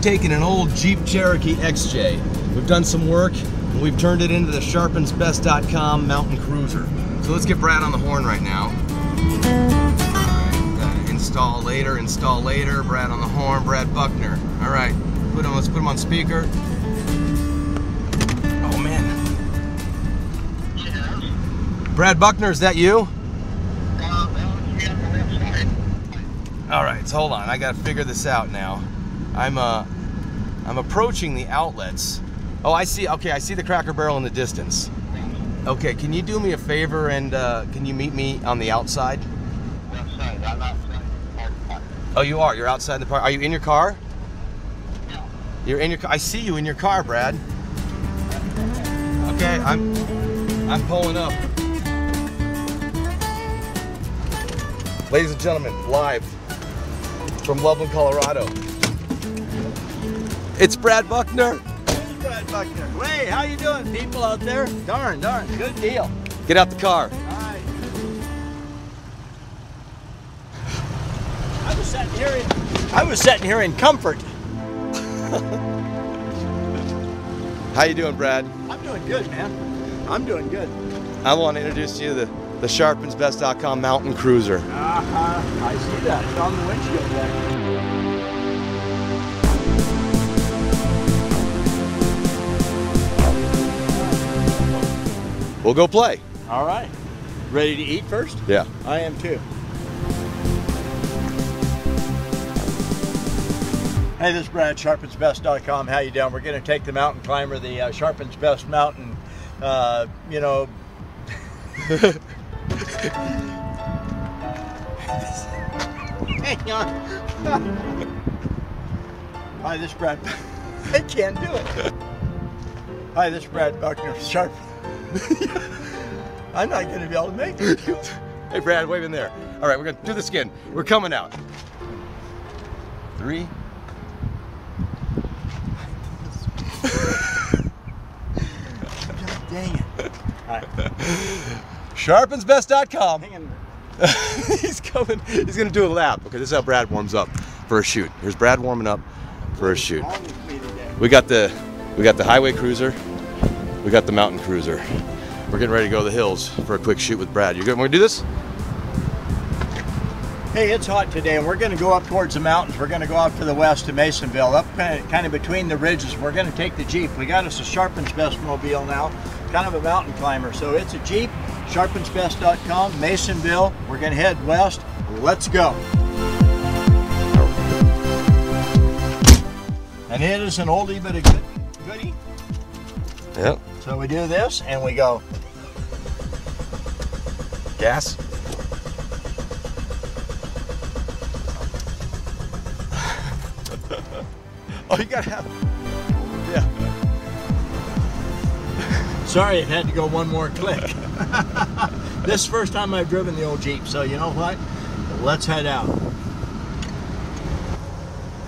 taken an old Jeep Cherokee XJ. We've done some work, and we've turned it into the Sharpensbest.com mountain cruiser. So let's get Brad on the horn right now. Install later, install later. Brad on the horn, Brad Buckner. All right, let's put him on speaker. Oh man. Yeah. Brad Buckner, is that you? All right, so hold on. I gotta figure this out now. I'm approaching the outlets. Oh, I see. Okay, I see the Cracker Barrel in the distance. Okay, can you do me a favor and can you meet me on the outside? Outside. I'm outside. Oh, you are. You're outside the park. Are you in your car? No. You're in your car. I see you in your car, Brad. Okay, I'm pulling up. Ladies and gentlemen, live from Loveland, Colorado. It's Brad Buckner. Hey, Brad Buckner. Hey, how you doing, people out there? Darn, good deal. Get out the car. All right. I was sitting here in comfort. How you doing, Brad? I'm doing good, man. I'm doing good. I want to introduce you to the Sharpensbest.com mountain cruiser. I see that. It's on the windshield there. We'll go play. All right. Ready to eat first? Yeah. I am too. Hey, this is Brad, Sharpensbest.com. How you doing? We're going to take the mountain climber, the Sharpens Best Mountain, you know. Hang on. Hi, this is Brad. I can't do it. Hi, this is Brad Buckner, Sharp. I'm not going to be able to make it. Hey, Brad, wave in there. All right, we're going to do this again. We're coming out. 3. God dang it. All right. Sharpensbest.com. Hang on. He's coming. He's going to do a lap. Okay, this is how Brad warms up for a shoot. Here's Brad warming up for a shoot. We got the highway cruiser. We got the mountain cruiser. We're getting ready to go to the hills for a quick shoot with Brad. You good? Want to do this? Hey, it's hot today, and we're going to go up towards the mountains. We're going to go out to the west to Masonville, up kind of between the ridges. We're going to take the Jeep. We got us a Sharpens Best mobile now, kind of a mountain climber. So it's a Jeep, Sharpensbest.com, Masonville. We're going to head west. Let's go. And it is an oldie but a goodie. Yep. So we do this, and we go. Gas. Oh, you gotta have it. Yeah. Sorry, it had to go one more click. This is the first time I've driven the old Jeep, so you know what? Let's head out.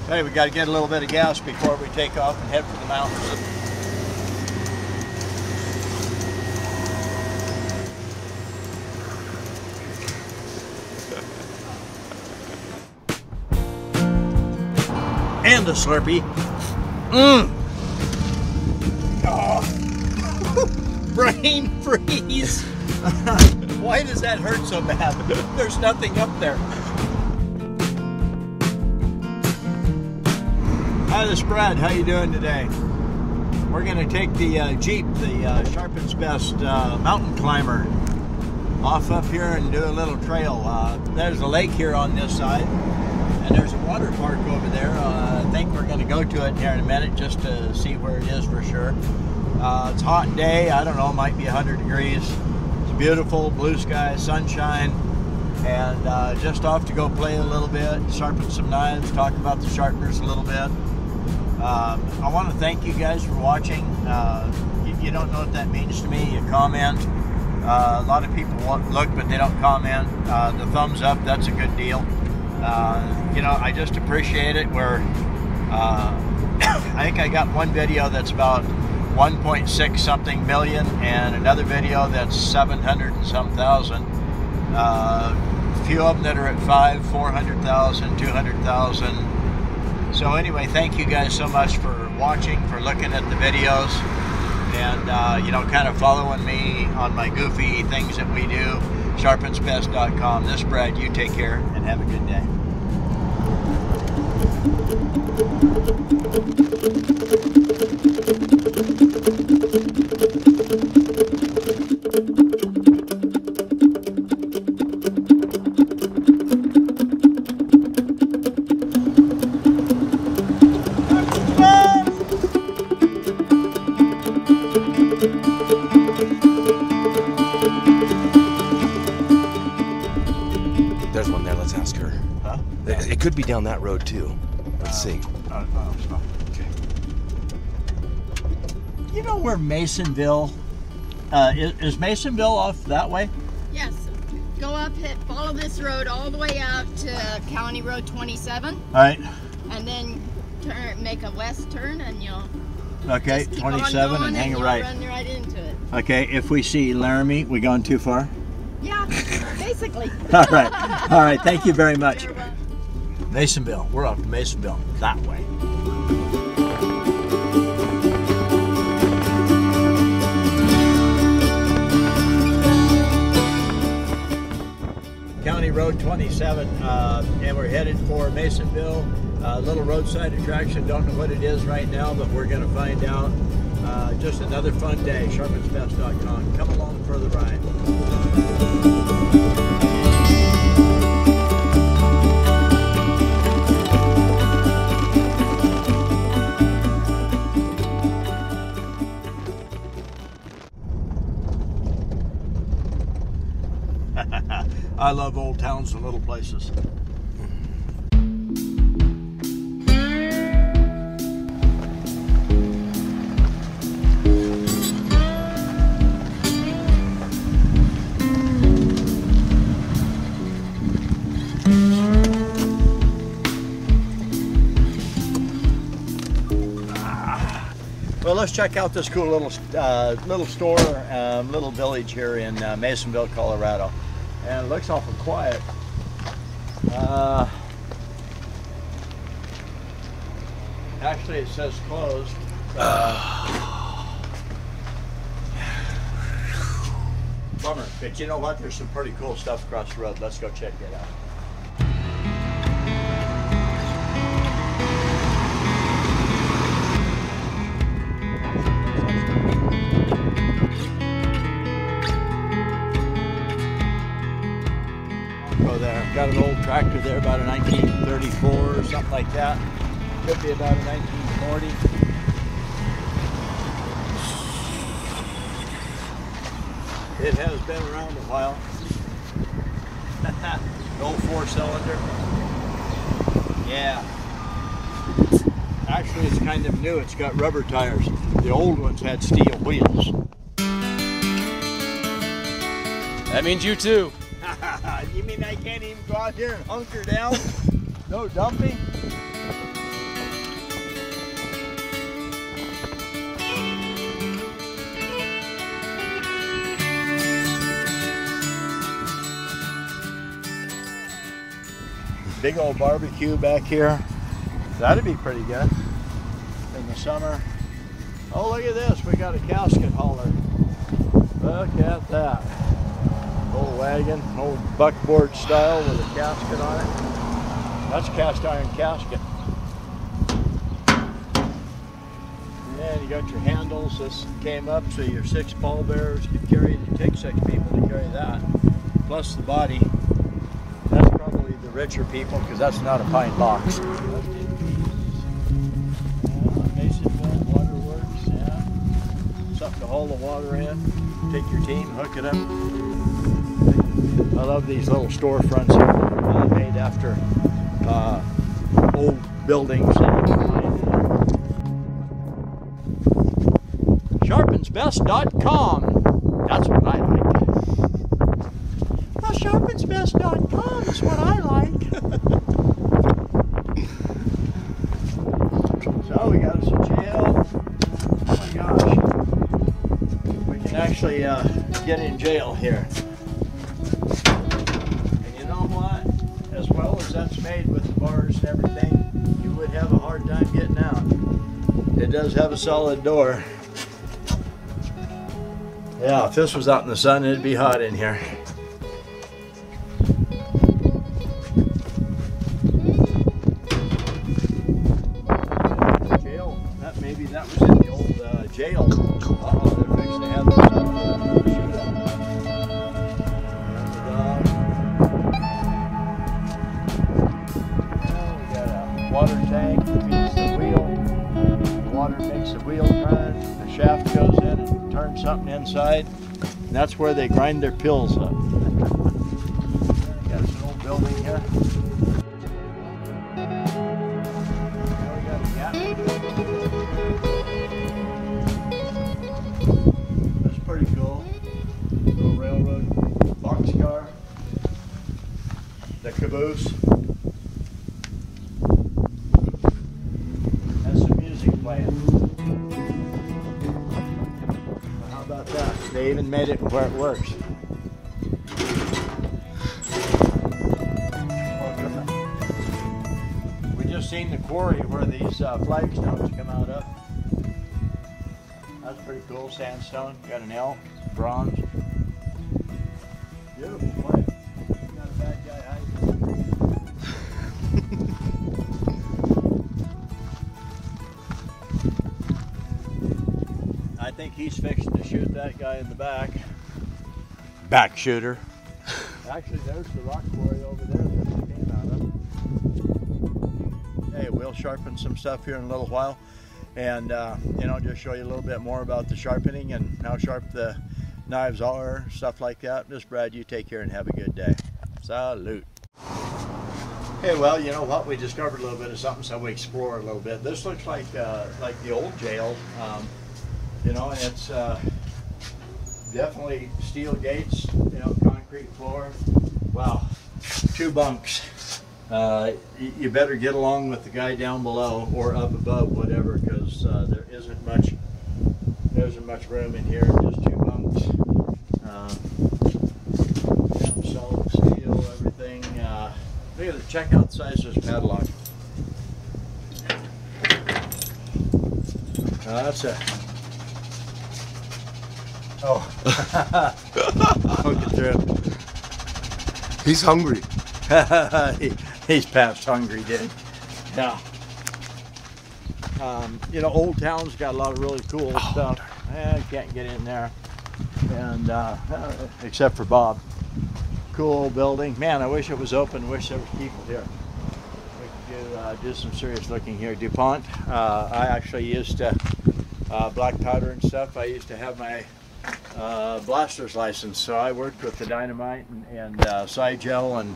Hey, we got to get a little bit of gas before we take off and head for the mountains. And a Slurpee. Mmm. Oh. Brain freeze. Why does that hurt so bad? There's nothing up there. Hi, this is Brad. How you doing today? We're going to take the Jeep, the Sharpens Best mountain climber, off up here and do a little trail. There's a lake here on this side, and there's a water park over there. I think we're going to go to it here in a minute just to see where it is for sure. It's a hot day. I don't know, it might be 100 degrees. It's beautiful, blue sky, sunshine, and just off to go play a little bit, sharpen some knives, talk about the Sharpeners a little bit. I want to thank you guys for watching. You don't know what that means to me. You comment. A lot of people look, but they don't comment. The thumbs up, that's a good deal. You know, I just appreciate it. Where I think I got one video that's about 1.6 something million, and another video that's 700 and some thousand. A few of them that are at 500,000, 400,000, 200,000. So anyway, thank you guys so much for watching, for looking at the videos, and you know, kind of following me on my goofy things that we do. Sharpensbest.com. This is Brad. You take care and have a good day. There's one there. Let's ask her. Huh? It could be down that road too. Let's see. Okay. You know where Masonville is? Masonville off that way? Yes. Go up, follow this road all the way out to County Road 27, All right. and then make a west turn, and you'll Okay, just keep 27 on going and hang a you'll right. run right into it. Okay, if we see Laramie, we going too far? Yeah, basically. All right. All right. Thank you very much. You're welcome. Masonville. We're off to Masonville. That way. County Road 27, and we're headed for Masonville. Little roadside attraction. Don't know what it is right now, but we're going to find out. Just another fun day. Sharpensbest.com. Come along for the ride. I love old towns and little places. Well, let's check out this cool little store, little village here in Masonville, Colorado. And it looks awful quiet. Actually, it says closed. Bummer. But you know what? There's some pretty cool stuff across the road. Let's go check it out. There. Got an old tractor there, about a 1934 or something like that. Could be about a 1940. It has been around a while. An old 4-cylinder. Yeah. Actually, it's kind of new. It's got rubber tires. The old ones had steel wheels. That means you too. You mean I can't even go out here and hunker down? No dumping? Big old barbecue back here. That'd be pretty good in the summer. Oh, look at this. We got a casket hauler. Look at that. Old wagon, old buckboard style with a casket on it. That's a cast iron casket. And then you got your handles. This came up so your 6 pallbearers could carry it. It takes 6 people to carry that. Plus the body. That's probably the richer people because that's not a pine box. Masonville Waterworks, yeah. Something to haul the water in. Take your team, hook it up. I love these little storefronts made after old buildings. Sharpensbest.com. That's what I like. Well, Sharpensbest.com is what I like. So we got us a jail. Oh my gosh. We can actually get in jail here. And you know what? As well as that's made with bars and everything, you would have a hard time getting out. It does have a solid door. Yeah, if this was out in the sun, it'd be hot in here. Jail. Maybe that was in the old jail. Oh, they're fixing to have this up for the shootout. We got a water tank that feeds the wheel. The water makes the wheel run. The shaft goes in and turns something inside. And that's where they grind their pills up. Got an old building here. Now we got a gap. That's pretty cool. Little railroad boxcar. The caboose. That's some music playing. Well, how about that? They even made it where it works. We just seen the quarry where these flagstones come out of. That's pretty cool. Sandstone. Got an elk. Bronze. Beautiful place. Got a bad guy hiding. I think he's fixing to shoot that guy in the back. Back shooter. Actually, there's the rock quarry over there that he came out of. Hey, we'll sharpen some stuff here in a little while, and you know, just show you a little bit more about the sharpening and how sharp the knives are, stuff like that. This Brad, you take care and have a good day. Salute. Hey, well, you know what? We discovered a little bit of something, so we explore a little bit. This looks like the old jail. You know, and it's definitely steel gates, you know, concrete floor. Wow, 2 bunks. You better get along with the guy down below or up above, whatever, because there isn't much room in here. Just 2 bunks. Solid steel, everything. Look at the checkout size of this padlock. That's a. Oh, poke it through. He's hungry. He's past hungry, dude. Yeah. You know, Old Town's got a lot of really cool stuff. I can't get in there, and except for Bob. Cool old building. Man, I wish it was open. Wish there was people here. We could do some serious looking here. DuPont. I actually used to black powder and stuff. I used to have my blaster's license, so I worked with the dynamite and side gel and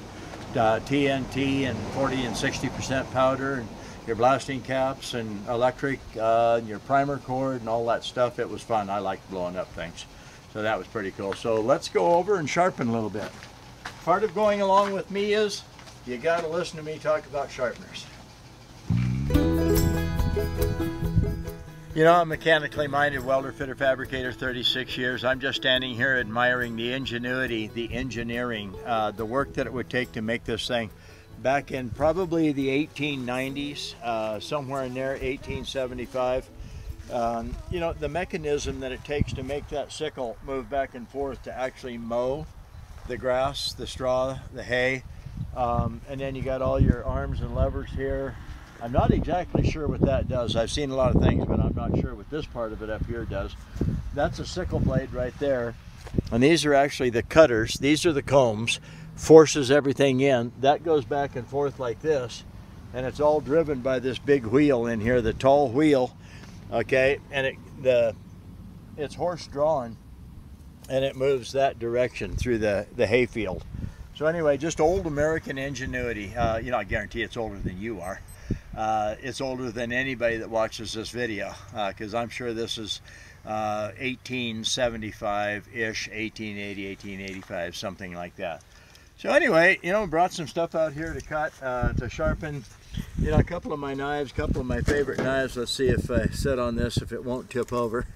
TNT and 40 and 60% powder and your blasting caps and electric and your primer cord and all that stuff. It was fun. I liked blowing up things, so that was pretty cool. So let's go over and sharpen a little bit. Part of going along with me is you got to listen to me talk about sharpeners. You know, I'm a mechanically minded welder, fitter, fabricator, 36 years. I'm just standing here admiring the ingenuity, the engineering, the work that it would take to make this thing. Back in probably the 1890s, somewhere in there, 1875. You know, the mechanism that it takes to make that sickle move back and forth to actually mow the grass, the straw, the hay, and then you got all your arms and levers here. I'm not exactly sure what that does. I've seen a lot of things, but I'm not sure what this part of it up here does. That's a sickle blade right there. And these are actually the cutters. These are the combs. Forces everything in. That goes back and forth like this. And it's all driven by this big wheel in here, the tall wheel. Okay, and it's horse drawn, and it moves that direction through the hayfield. So anyway, just old American ingenuity. You know, I guarantee it's older than you are. It's older than anybody that watches this video, because I'm sure this is 1875-ish, 1880, 1885, something like that. So anyway, you know, brought some stuff out here to cut, to sharpen. You know, a couple of my knives, a couple of my favorite knives. Let's see if I sit on this, if it won't tip over.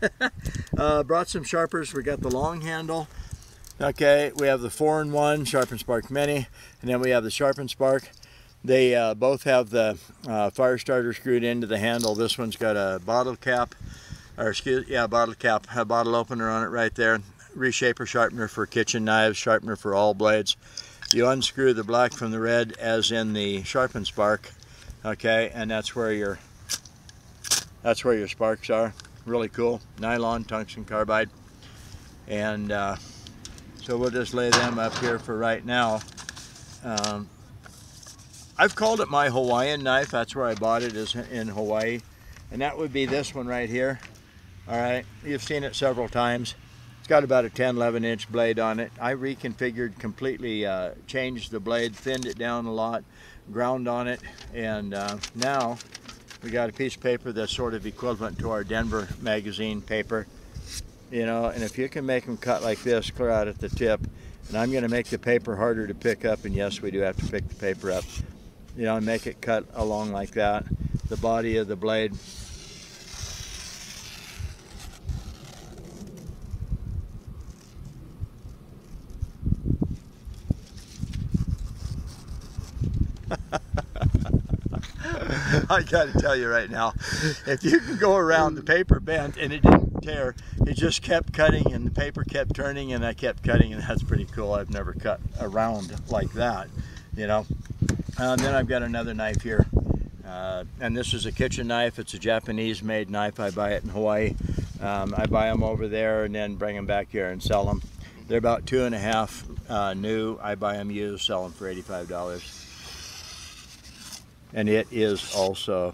Brought some sharpers. We got the long handle. Okay, we have the 4-in-1 Sharpen Spark Mini, and then we have the Sharpen Spark. They both have the fire starter screwed into the handle. This one's got a bottle cap, or bottle cap, a bottle opener on it right there. Reshaper sharpener for kitchen knives, sharpener for all blades. You unscrew the black from the red, as in the Sharpens spark, okay, and that's where your sparks are. Really cool. Nylon, tungsten carbide, and so we'll just lay them up here for right now. I've called it my Hawaiian knife. That's where I bought it, is in Hawaii, and that would be this one right here. All right, you've seen it several times. It's got about a 10-11 inch blade on it. I reconfigured, completely changed the blade, thinned it down a lot, ground on it, and now we got a piece of paper that's sort of equivalent to our Denver magazine paper, you know, and if you can make them cut like this, clear out at the tip, and I'm going to make the paper harder to pick up, and yes, we do have to pick the paper up, you know, and make it cut along like that, the body of the blade. I got to tell you right now, if you can go around, the paper bent and it didn't tear, it just kept cutting and the paper kept turning and I kept cutting, and that's pretty cool. I've never cut around like that, you know. And then I've got another knife here, and this is a kitchen knife. It's a Japanese made knife. I buy it in Hawaii. I buy them over there and then bring them back here and sell them. They're about 2.5 new. I buy them used, sell them for $85. And it is also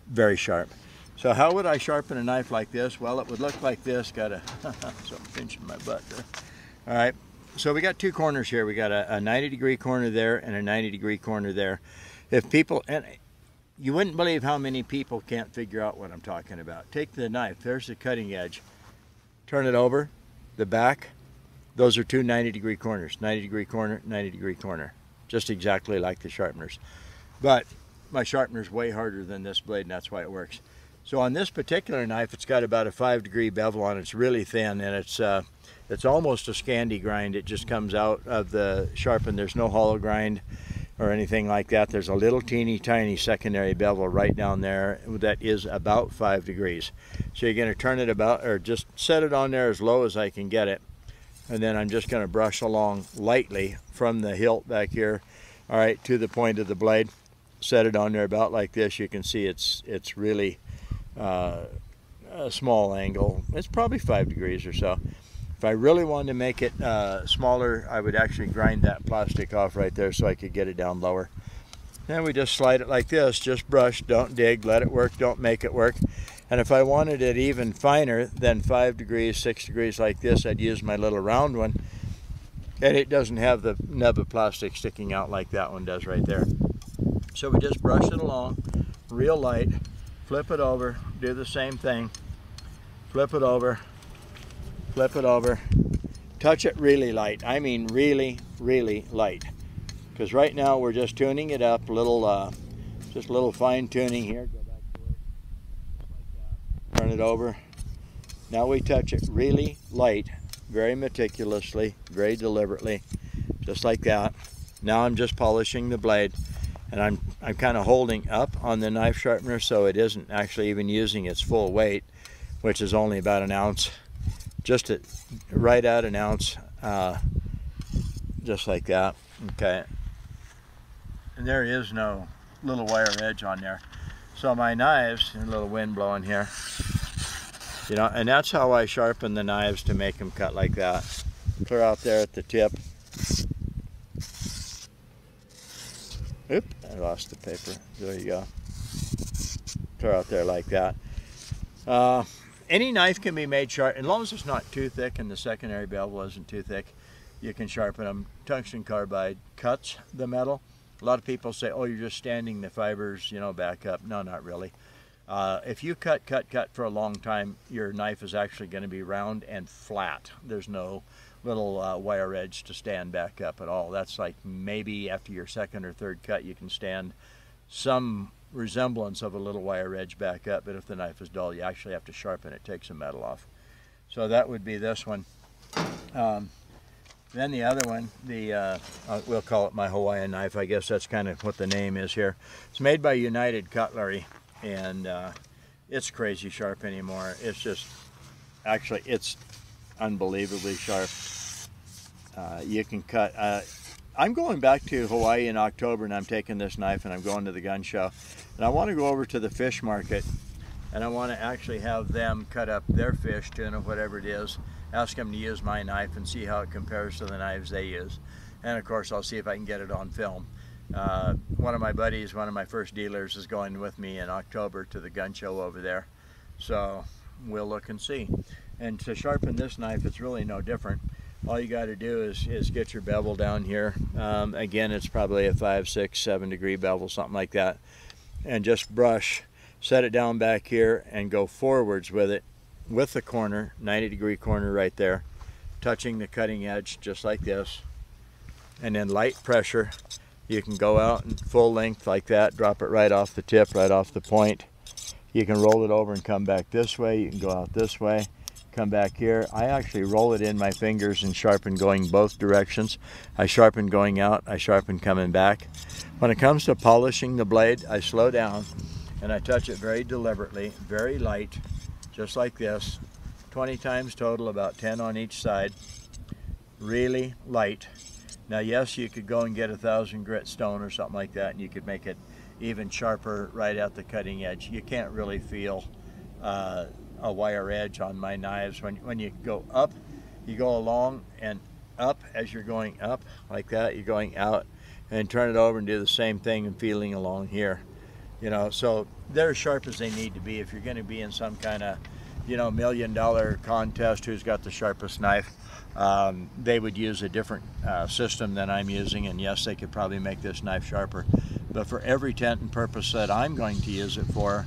very sharp. So how would I sharpen a knife like this? Well, it would look like this. Got a something pinching my butt there. All right, so we got two corners here. We got a 90-degree corner there and a 90-degree corner there. If people, and you wouldn't believe how many people can't figure out what I'm talking about. Take the knife, there's the cutting edge. Turn it over, the back, those are two 90-degree corners. 90-degree corner, 90-degree corner. Just exactly like the sharpeners. But my sharpener's way harder than this blade, and that's why it works. So on this particular knife, it's got about a 5-degree bevel on it. It's really thin, and it's almost a Scandi grind. It just comes out of the sharpen. There's no hollow grind or anything like that. There's a little teeny tiny secondary bevel right down there that is about 5 degrees. So you're going to turn it about, or just set it on there as low as I can get it. And then I'm just going to brush along lightly from the hilt back here, all right, to the point of the blade. Set it on there about like this. You can see it's really a small angle. It's probably 5 degrees or so. If I really wanted to make it smaller, I would actually grind that plastic off right there so I could get it down lower. Then we just slide it like this. Just brush, don't dig, let it work, don't make it work. And if I wanted it even finer than 5 degrees, 6 degrees like this, I'd use my little round one. And it doesn't have the nub of plastic sticking out like that one does right there. So we just brush it along, real light, flip it over, do the same thing, flip it over, touch it really light. I mean really, really light. Because right now we're just tuning it up, just a little fine tuning here. Turn it over. Now we touch it really light, very meticulously, very deliberately, just like that. Now I'm just polishing the blade, and I'm kind of holding up on the knife sharpener so it isn't actually even using its full weight, which is only about an ounce, just right at an ounce, just like that. Okay, and there is no little wire edge on there. So my knives, a little wind blowing here, you know, and that's how I sharpen the knives to make them cut like that. Clear out there at the tip. Oop, I lost the paper. There you go. Clear out there like that. Any knife can be made sharp, as long as it's not too thick and the secondary bevel isn't too thick, you can sharpen them. Tungsten carbide cuts the metal. A lot of people say, oh, you're just standing the fibers, you know, back up. No, not really. If you cut for a long time, your knife is actually going to be round and flat. There's no little wire edge to stand back up at all. That's like maybe after your second or third cut, you can stand some resemblance of a little wire edge back up, but if the knife is dull, you actually have to sharpen it, take some metal off. So that would be this one. Then the other one, we'll call it my Hawaiian knife. I guess that's kind of what the name is here. It's made by United Cutlery, and it's crazy sharp anymore. It's just, actually, it's unbelievably sharp. You can cut. I'm going back to Hawaii in October, and I'm taking this knife, and I'm going to the gun show. And I want to go over to the fish market, and I want to actually have them cut up their fish, tuna, whatever it is, ask them to use my knife and see how it compares to the knives they use. And of course, I'll see if I can get it on film. One of my buddies, one of my first dealers, is going with me in October to the gun show over there. So we'll look and see. And to sharpen this knife, it's really no different. All you got to do is get your bevel down here. Again, it's probably a 5, 6, 7 degree bevel, something like that. And just brush, set it down back here, and go forwards with it, with the corner, 90-degree corner right there, touching the cutting edge just like this. And then light pressure. You can go out in full length like that, drop it right off the tip, right off the point. You can roll it over and come back this way. You can go out this way, come back here. I actually roll it in my fingers and sharpen going both directions. I sharpen going out, I sharpen coming back. When it comes to polishing the blade, I slow down and I touch it very deliberately, very light, just like this. 20 times total, about 10 on each side. Really light. Now yes, you could go and get 1,000 grit stone or something like that, and you could make it even sharper right at the cutting edge. You can't really feel a wire edge on my knives. When you go up, you go along and up as you're going up like that. You're going out and turn it over and do the same thing and feeling along here. You know, so they're as sharp as they need to be. If you're going to be in some kind of, you know, $1 million contest, who's got the sharpest knife, they would use a different system than I'm using, and yes, they could probably make this knife sharper. But for every intent and purpose that I'm going to use it for,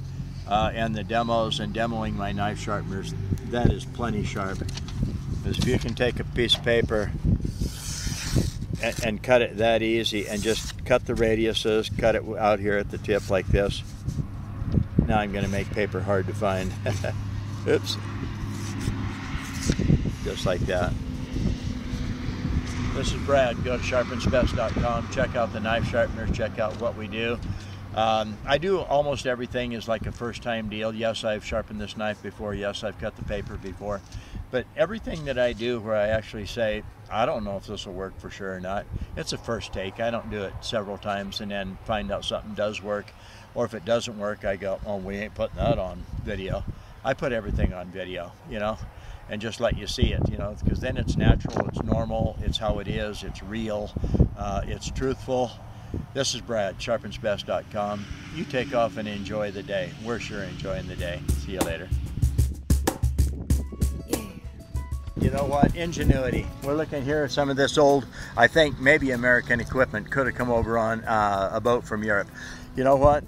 and the demos and demoing my knife sharpeners, that is plenty sharp. Because if you can take a piece of paper and cut it that easy, and just cut the radiuses, cut it out here at the tip like this. Now I'm going to make paper hard to find. Oops. Just like that. This is Brad. Go to sharpensbest.com. Check out the knife sharpeners. Check out what we do. I do almost everything is like a first-time deal. Yes, I've sharpened this knife before. Yes, I've cut the paper before. But everything that I do where I actually say, I don't know if this will work for sure or not, it's a first take. I don't do it several times and then find out something does work. Or if it doesn't work, I go, oh, we ain't putting that on video. I put everything on video, you know, and just let you see it, you know, because then it's natural, it's normal, it's how it is, it's real, it's truthful. This is Brad, sharpensbest.com. You take off and enjoy the day. We're sure enjoying the day. See you later. You know what? Ingenuity. We're looking here at some of this old, I think maybe American equipment. Could have come over on a boat from Europe. You know what?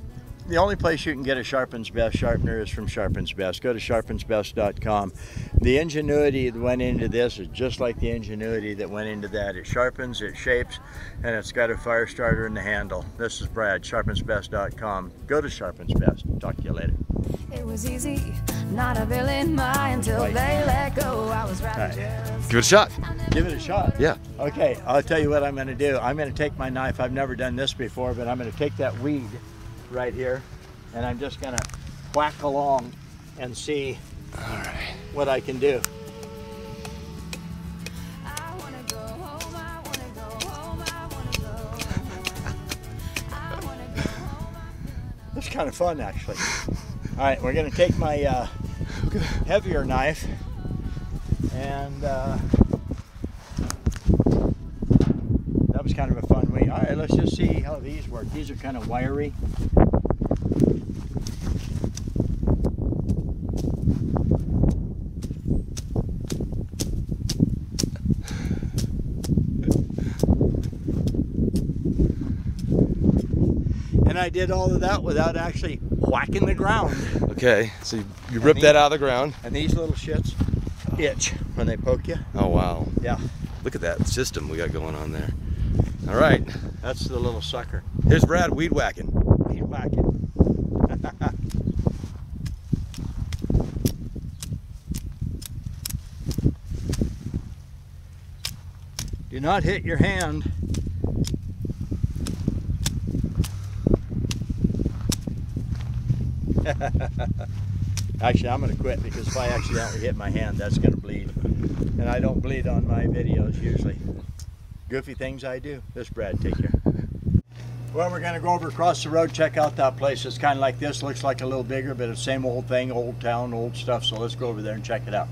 The only place you can get a Sharpens Best sharpener is from Sharpens Best. Go to sharpensbest.com. The ingenuity that went into this is just like the ingenuity that went into that. It sharpens, it shapes, and it's got a fire starter in the handle. This is Brad, sharpensbest.com. Go to Sharpens Best. Talk to you later. It was easy, not a villain mind until they let go. I was rather just... Give it a shot. Give it a shot. Yeah. Okay, I'll tell you what I'm going to do. I'm going to take my knife. I've never done this before, but I'm going to take that weed right here, and I'm just going to whack along and see what I can do. I wanna go home, I wanna go home, I wanna go home. I wanna go home. It's kind of fun, actually. All right, we're going to take my heavier knife, and that was kind of a fun way. All right, let's just see how these work. These are kind of wiry. And I did all of that without actually whacking the ground. Okay, so you ripped that out of the ground. And these little shits itch when they poke you. Oh, wow. Yeah. Look at that system we got going on there. All right. That's the little sucker. Here's Brad weed whacking. Weed whacking. Do not hit your hand. Actually, I'm going to quit because if I accidentally hit my hand, that's going to bleed. And I don't bleed on my videos usually. Goofy things I do. This Brad, take care. Well, we're going to go over across the road, check out that place. It's kind of like this. Looks like a little bigger, but it's the same old thing, old town, old stuff. So let's go over there and check it out.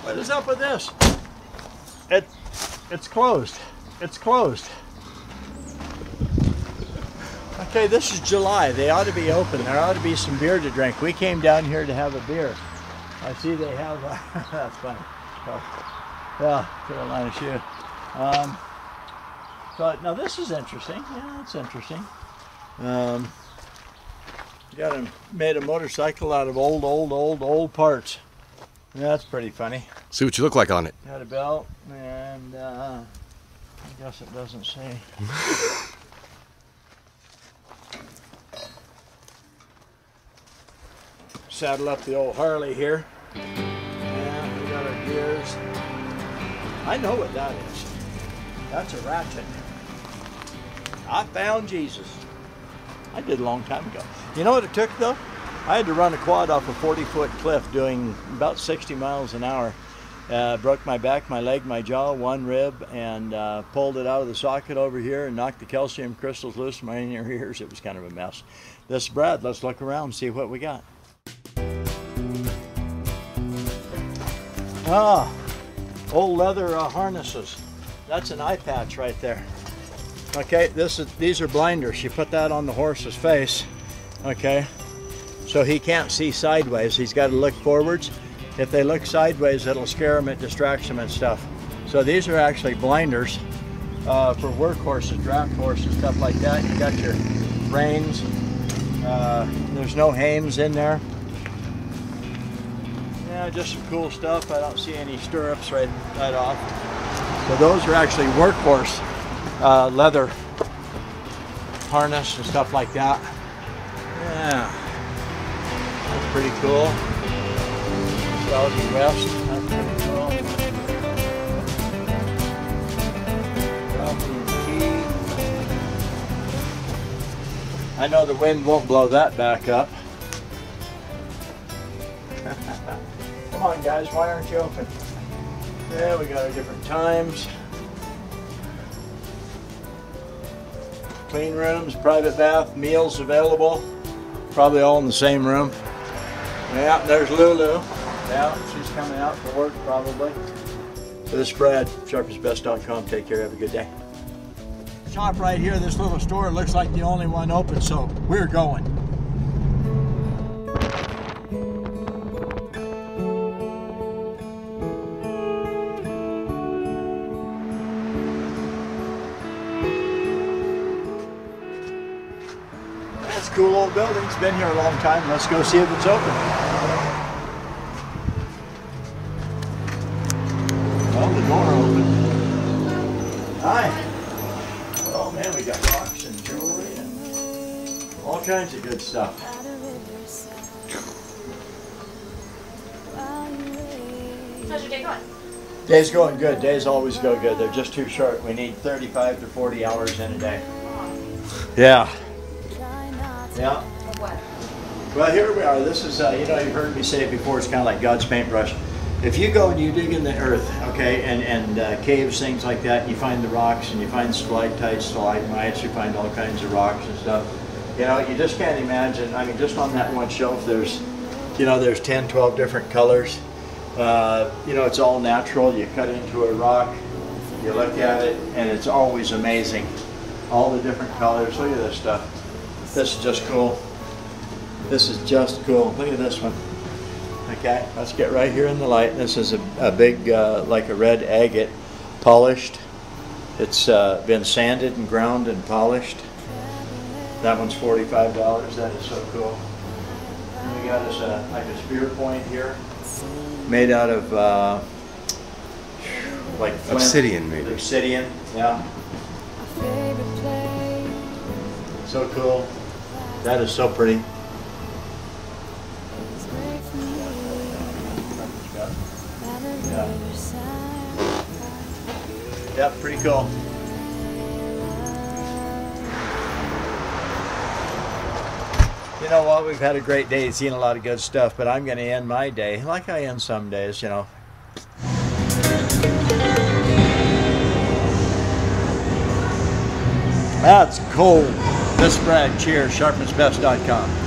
What is up with this? It's closed. It's closed. Okay, this is July. They ought to be open. There ought to be some beer to drink. We came down here to have a beer. I see they have. That's funny. So, yeah, Carolina shoe. So now this is interesting. Yeah, it's interesting. Made a motorcycle out of old parts. Yeah, that's pretty funny. See what you look like on it. Got a belt, and I guess it doesn't say. Saddle up the old Harley here. And we got our gears. I know what that is. That's a ratchet. I found Jesus. I did a long time ago. You know what it took though? I had to run a quad off a 40-foot cliff doing about 60 miles an hour. Broke my back, my leg, my jaw, one rib, and pulled it out of the socket over here and knocked the calcium crystals loose from my inner ears. It was kind of a mess. This is Brad. Let's look around and see what we got. Ah, old leather harnesses. That's an eye patch right there. Okay, these are blinders. You put that on the horse's face. Okay. So he can't see sideways. He's got to look forwards. If they look sideways, it'll scare him, it distracts him and stuff. So these are actually blinders for work horses, draft horses, stuff like that. You got your reins. There's no hames in there. Yeah, just some cool stuff. I don't see any stirrups right off. So those are actually workhorse leather harness and stuff like that. Yeah. That's pretty cool. Saudi West. That's pretty cool. Key. I know the wind won't blow that back up. Come on guys, why aren't you open? Yeah, we got our different times. Clean rooms, private bath, meals available. Probably all in the same room. Yeah, there's Lulu. Yeah, she's coming out for work probably. So this is Brad, sharpensbest.com. Take care, have a good day. Shop right here, this little store looks like the only one open, so we're going. That's a cool old building. It's been here a long time. Let's go see if it's open. Well, the door open. Hi. Oh man, we got rocks and jewelry and all kinds of good stuff. How's your day going? Day's going good. Days always go good. They're just too short. We need 35 to 40 hours in a day. Yeah. Yeah. What? Well, here we are. This is, you know, you've heard me say it before, it's kind of like God's paintbrush. If you go and you dig in the earth, okay, and caves, things like that, and you find the rocks, and you find stalactites, stalagmites, you find all kinds of rocks and stuff, you know, you just can't imagine. I mean, just on that one shelf, there's, you know, there's 10, 12 different colors. You know, it's all natural. You cut into a rock, you look at it, and it's always amazing. All the different colors. Look at this stuff. This is just cool. This is just cool. Look at this one. Okay, let's get right here in the light. This is a big, like a red agate, polished. It's been sanded and ground and polished. That one's $45. That is so cool. And we got us like a spear point here, made out of like flint. Obsidian, maybe. Obsidian, yeah. So cool. That is so pretty. Yeah. Yep, pretty cool. You know what? We've had a great day, seen a lot of good stuff, but I'm going to end my day like I end some days, you know. That's cold. This is Brad. Cheers. Sharpensbest.com.